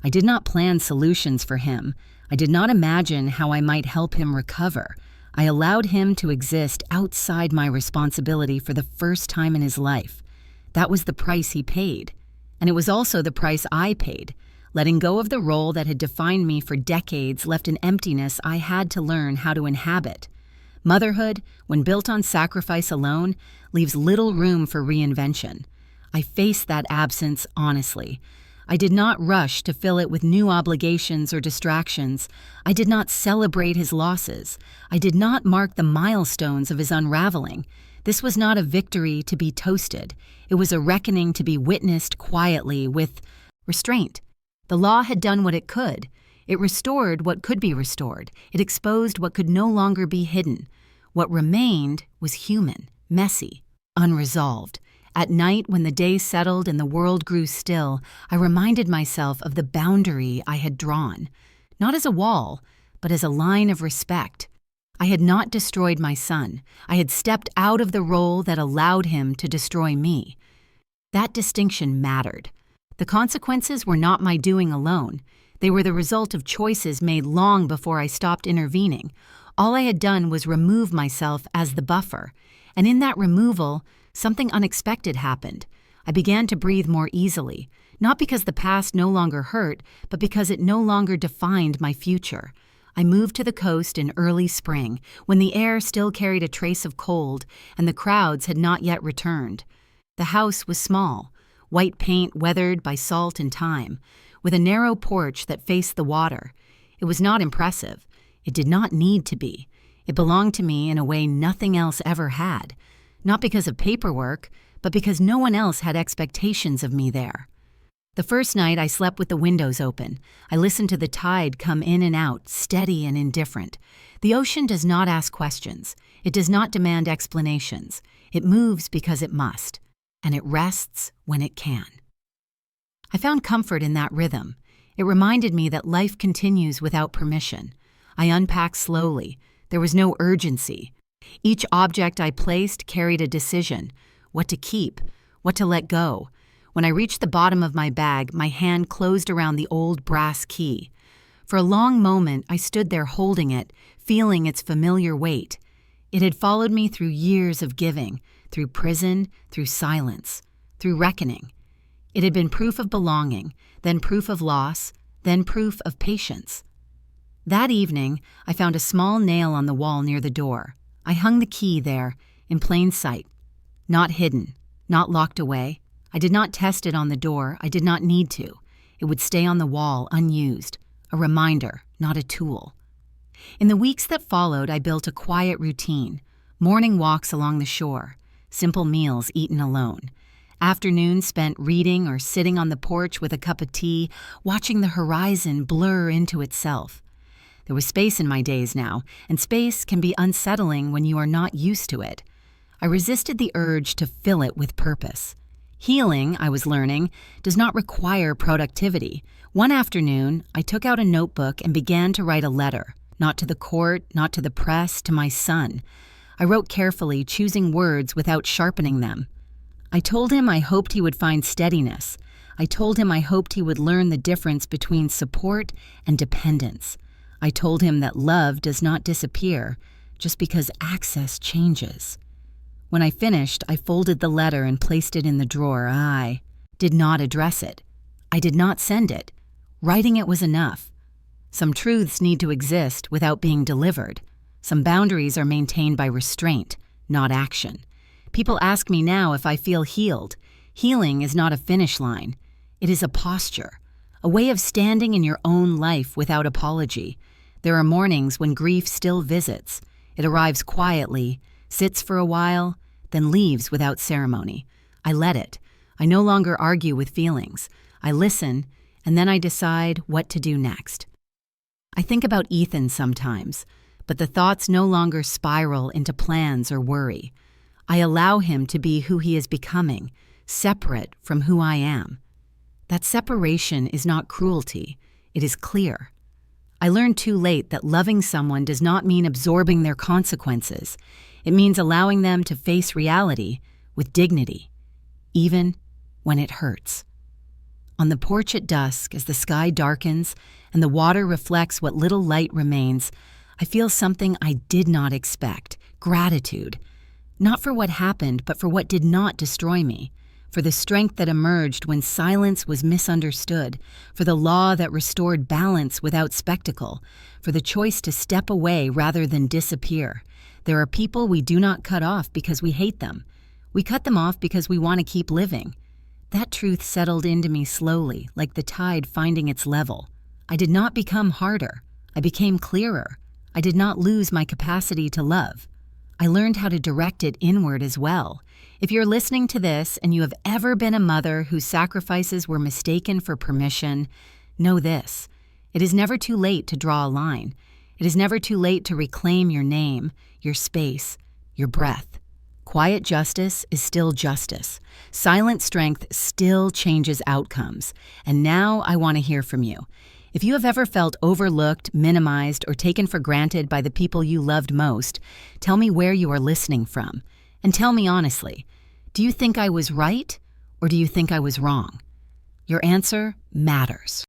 I did not plan solutions for him. I did not imagine how I might help him recover. I allowed him to exist outside my responsibility for the first time in his life. That was the price he paid. And it was also the price I paid. Letting go of the role that had defined me for decades left an emptiness I had to learn how to inhabit. Motherhood, when built on sacrifice alone, leaves little room for reinvention. I faced that absence honestly. I did not rush to fill it with new obligations or distractions. I did not celebrate his losses. I did not mark the milestones of his unraveling. This was not a victory to be toasted. It was a reckoning to be witnessed quietly with restraint. The law had done what it could. It restored what could be restored. It exposed what could no longer be hidden. What remained was human, messy, unresolved. At night, when the day settled and the world grew still, I reminded myself of the boundary I had drawn, not as a wall, but as a line of respect. I had not destroyed my son. I had stepped out of the role that allowed him to destroy me. That distinction mattered. The consequences were not my doing alone. They were the result of choices made long before I stopped intervening. All I had done was remove myself as the buffer. And in that removal, something unexpected happened. I began to breathe more easily, not because the past no longer hurt, but because it no longer defined my future. I moved to the coast in early spring, when the air still carried a trace of cold and the crowds had not yet returned. The house was small, white paint weathered by salt and time, with a narrow porch that faced the water. It was not impressive. It did not need to be. It belonged to me in a way nothing else ever had. Not because of paperwork, but because no one else had expectations of me there. The first night I slept with the windows open. I listened to the tide come in and out, steady and indifferent. The ocean does not ask questions. It does not demand explanations. It moves because it must, and it rests when it can. I found comfort in that rhythm. It reminded me that life continues without permission. I unpacked slowly. There was no urgency. Each object I placed carried a decision: what to keep, what to let go. When I reached the bottom of my bag, my hand closed around the old brass key. For a long moment, I stood there holding it, feeling its familiar weight. It had followed me through years of giving, through prison, through silence, through reckoning. It had been proof of belonging, then proof of loss, then proof of patience. That evening, I found a small nail on the wall near the door. I hung the key there, in plain sight. Not hidden, not locked away. I did not test it on the door. I did not need to. It would stay on the wall, unused. A reminder, not a tool. In the weeks that followed, I built a quiet routine. Morning walks along the shore. Simple meals eaten alone. Afternoons spent reading or sitting on the porch with a cup of tea, watching the horizon blur into itself. There was space in my days now, and space can be unsettling when you are not used to it. I resisted the urge to fill it with purpose. Healing, I was learning, does not require productivity. One afternoon, I took out a notebook and began to write a letter, not to the court, not to the press, to my son. I wrote carefully, choosing words without sharpening them. I told him I hoped he would find steadiness. I told him I hoped he would learn the difference between support and dependence. I told him that love does not disappear just because access changes. When I finished, I folded the letter and placed it in the drawer. I did not address it. I did not send it. Writing it was enough. Some truths need to exist without being delivered. Some boundaries are maintained by restraint, not action. People ask me now if I feel healed. Healing is not a finish line. It is a posture, a way of standing in your own life without apology. There are mornings when grief still visits. It arrives quietly, sits for a while, then leaves without ceremony. I let it. I no longer argue with feelings. I listen, and then I decide what to do next. I think about Ethan sometimes, but the thoughts no longer spiral into plans or worry. I allow him to be who he is becoming, separate from who I am. That separation is not cruelty. It is clear. I learned too late that loving someone does not mean absorbing their consequences. It means allowing them to face reality with dignity, even when it hurts. On the porch at dusk, as the sky darkens and the water reflects what little light remains, I feel something I did not expect: gratitude. Not for what happened, but for what did not destroy me. for the strength that emerged when silence was misunderstood, for the law that restored balance without spectacle, for the choice to step away rather than disappear. There are people we do not cut off because we hate them. We cut them off because we want to keep living. That truth settled into me slowly, like the tide finding its level. I did not become harder. I became clearer. I did not lose my capacity to love. I learned how to direct it inward as well. If you're listening to this and you have ever been a mother whose sacrifices were mistaken for permission, know this. It is never too late to draw a line. It is never too late to reclaim your name, your space, your breath. Quiet justice is still justice. Silent strength still changes outcomes. And now I want to hear from you. If you have ever felt overlooked, minimized, or taken for granted by the people you loved most, tell me where you are listening from. And tell me honestly, do you think I was right or do you think I was wrong? Your answer matters.